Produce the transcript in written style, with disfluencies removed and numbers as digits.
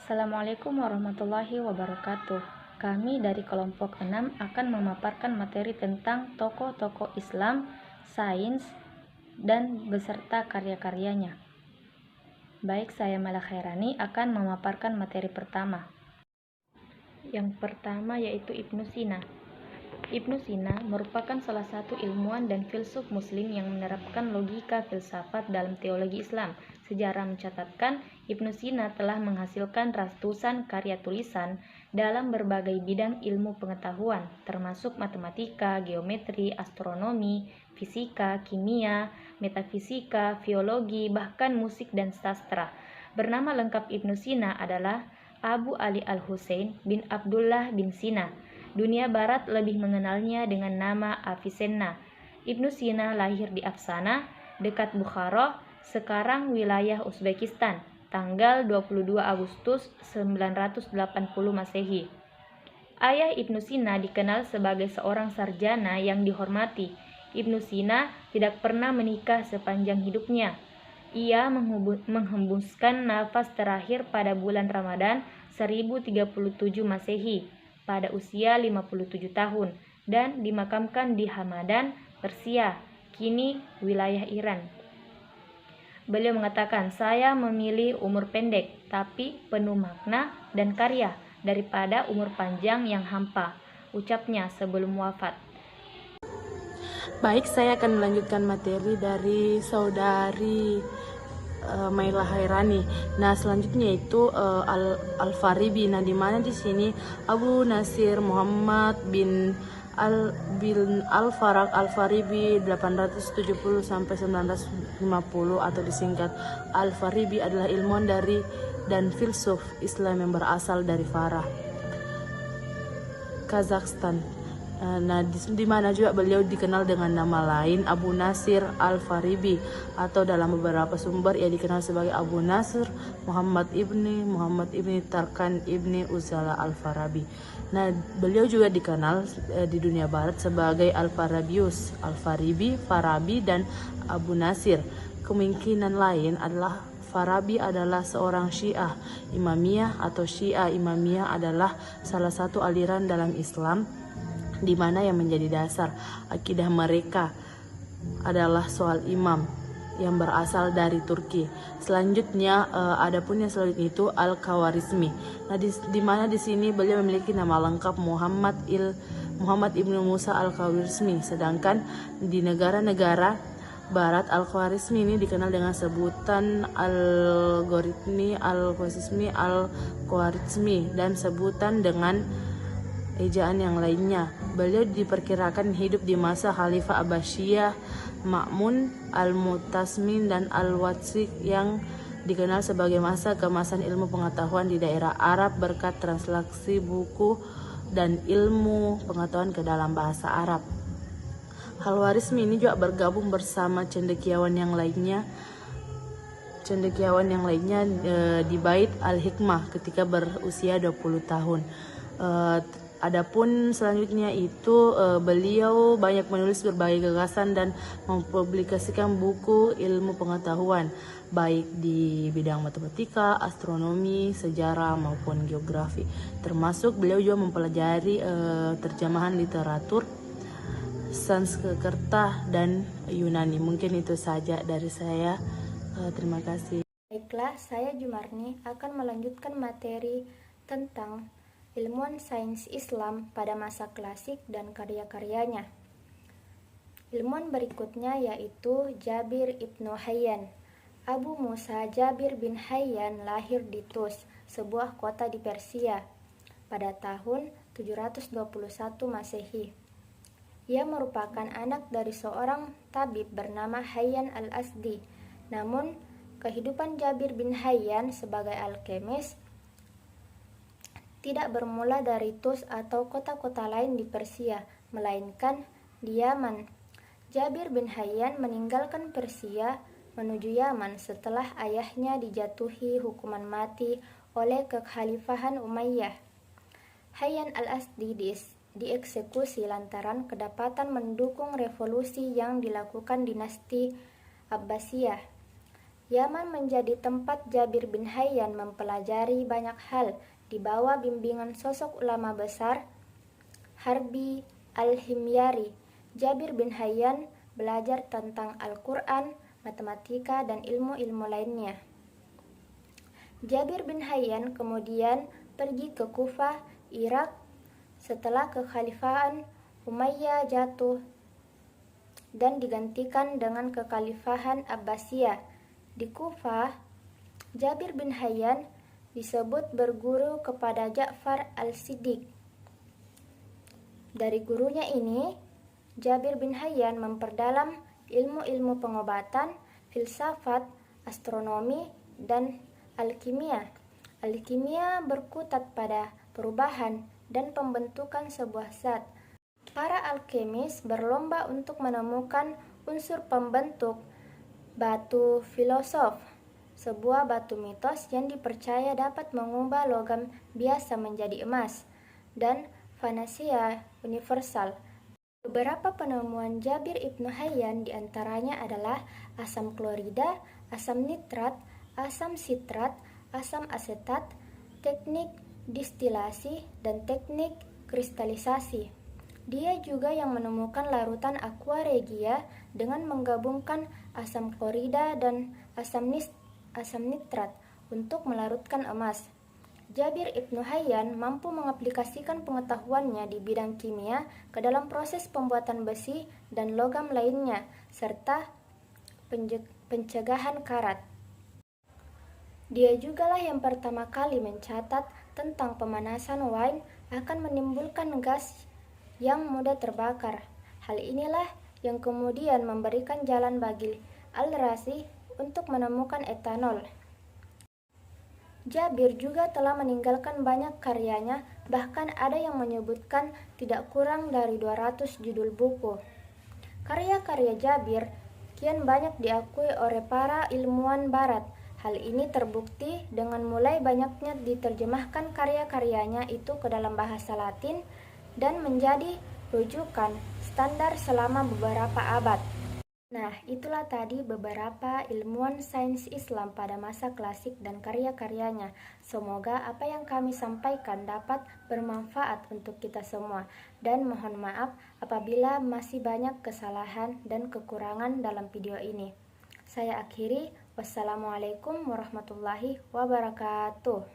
Assalamualaikum warahmatullahi wabarakatuh. Kami dari kelompok 6 akan memaparkan materi tentang tokoh-tokoh Islam, sains, dan beserta karya-karyanya. Baik, saya Mala Khairani akan memaparkan materi pertama. Yang pertama yaitu Ibnu Sina. Ibnu Sina merupakan salah satu ilmuwan dan filsuf muslim yang menerapkan logika filsafat dalam teologi Islam. Sejarah mencatatkan Ibnu Sina telah menghasilkan ratusan karya tulisan dalam berbagai bidang ilmu pengetahuan, termasuk matematika, geometri, astronomi, fisika, kimia, metafisika, biologi, bahkan musik dan sastra. Bernama lengkap Ibnu Sina adalah Abu Ali Al-Husain bin Abdullah bin Sina. Dunia Barat lebih mengenalnya dengan nama Avicenna. Ibnu Sina lahir di Afsana, dekat Bukhara, sekarang wilayah Uzbekistan, tanggal 22 Agustus 980 Masehi. Ayah Ibnu Sina dikenal sebagai seorang sarjana yang dihormati. Ibnu Sina tidak pernah menikah sepanjang hidupnya. Ia menghembuskan nafas terakhir pada bulan Ramadan 1037 Masehi pada usia 57 tahun dan dimakamkan di Hamadan, Persia, kini wilayah Iran. Beliau mengatakan, "Saya memilih umur pendek tapi penuh makna dan karya daripada umur panjang yang hampa," ucapnya sebelum wafat. Baik, saya akan melanjutkan materi dari saudari Maila Khairani. Nah, selanjutnya itu Al-Farabi. Nah, di mana di sini Abu Nasir Muhammad bin Al-Farag Al-Farabi 870 sampai 950 atau disingkat Al-Farabi adalah ilmuwan dan filsuf Islam yang berasal dari Farah, Kazakhstan. Nah, di mana juga beliau dikenal dengan nama lain Abu Nasir Al-Farabi, atau dalam beberapa sumber ia dikenal sebagai Abu Nasr Muhammad ibni Tarkan ibni Uzala Al-Farabi. Nah, beliau juga dikenal di dunia barat sebagai Al-Farabius, Al-Farabi, Farabi, dan Abu Nasir. Kemungkinan lain adalah Farabi adalah seorang Syiah Imamiyah, atau Syiah Imamiyah adalah salah satu aliran dalam Islam di mana yang menjadi dasar akidah mereka adalah soal imam yang berasal dari Turki. Selanjutnya adapun yang selanjutnya itu Al-Khawarizmi. Nah, di mana di sini beliau memiliki nama lengkap Muhammad ibnu Musa Al-Khawarizmi, sedangkan di negara-negara barat Al-Khawarizmi ini dikenal dengan sebutan Al-Goritmi, Al-Khwarizmi, Al-Khawarizmi, dan sebutan dengan ejaan yang lainnya. Beliau diperkirakan hidup di masa Khalifah Abbasiyah Ma'mun, Al-Mutasmin, dan Al-Watsiq yang dikenal sebagai masa keemasan ilmu pengetahuan di daerah Arab berkat translasi buku dan ilmu pengetahuan ke dalam bahasa Arab. Al-Khawarizmi ini juga bergabung bersama cendekiawan yang lainnya di Bait Al-Hikmah ketika berusia 20 tahun. Adapun selanjutnya itu beliau banyak menulis berbagai gagasan dan mempublikasikan buku ilmu pengetahuan baik di bidang matematika, astronomi, sejarah maupun geografi. Termasuk beliau juga mempelajari terjemahan literatur Sanskerta dan Yunani. Mungkin itu saja dari saya. Terima kasih. Baiklah, saya Jumarni akan melanjutkan materi tentang ilmuwan sains Islam pada masa klasik dan karya-karyanya. Ilmuwan berikutnya yaitu Jabir ibnu Hayyan. Abu Musa Jabir bin Hayyan lahir di Tus, sebuah kota di Persia, pada tahun 721 Masehi. Ia merupakan anak dari seorang tabib bernama Hayyan al-Asdi. Namun, kehidupan Jabir bin Hayyan sebagai alkemis tidak bermula dari Tus atau kota-kota lain di Persia, melainkan di Yaman. Jabir bin Hayyan meninggalkan Persia menuju Yaman setelah ayahnya dijatuhi hukuman mati oleh kekhalifahan Umayyah. Hayyan al-Asdi dieksekusi lantaran kedapatan mendukung revolusi yang dilakukan dinasti Abbasiyah. Yaman menjadi tempat Jabir bin Hayyan mempelajari banyak hal di bawah bimbingan sosok ulama besar Harbi al-Himyari. Jabir bin Hayyan belajar tentang Al-Quran, matematika, dan ilmu-ilmu lainnya. Jabir bin Hayyan kemudian pergi ke Kufah, Irak, setelah kekhalifahan Umayyah jatuh dan digantikan dengan kekhalifahan Abbasiyah. Di Kufah, Jabir bin Hayyan disebut berguru kepada Ja'far al-Siddiq. Dari gurunya ini, Jabir bin Hayyan memperdalam ilmu-ilmu pengobatan, filsafat, astronomi, dan alkimia. Alkimia berkutat pada perubahan dan pembentukan sebuah zat. Para alkemis berlomba untuk menemukan unsur pembentuk batu filosof, sebuah batu mitos yang dipercaya dapat mengubah logam biasa menjadi emas, dan fanasia universal. Beberapa penemuan Jabir ibnu Hayyan diantaranya adalah asam klorida, asam nitrat, asam sitrat, asam asetat, teknik distilasi, dan teknik kristalisasi. Dia juga yang menemukan larutan aqua regia dengan menggabungkan asam klorida dan asam nitrat untuk melarutkan emas. Jabir ibnu Hayyan mampu mengaplikasikan pengetahuannya di bidang kimia ke dalam proses pembuatan besi dan logam lainnya, serta pencegahan karat. Dia jugalah yang pertama kali mencatat tentang pemanasan wine akan menimbulkan gas yang mudah terbakar. Hal inilah yang kemudian memberikan jalan bagi Al-Razi untuk menemukan etanol. Jabir juga telah meninggalkan banyak karyanya, bahkan ada yang menyebutkan tidak kurang dari 200 judul buku. Karya-karya Jabir kian banyak diakui oleh para ilmuwan barat. Hal ini terbukti dengan mulai banyaknya diterjemahkan karya-karyanya itu ke dalam bahasa Latin dan menjadi rujukan standar selama beberapa abad. Nah, itulah tadi beberapa ilmuwan sains Islam pada masa klasik dan karya-karyanya. Semoga apa yang kami sampaikan dapat bermanfaat untuk kita semua. Dan mohon maaf apabila masih banyak kesalahan dan kekurangan dalam video ini. Saya akhiri. Wassalamualaikum warahmatullahi wabarakatuh.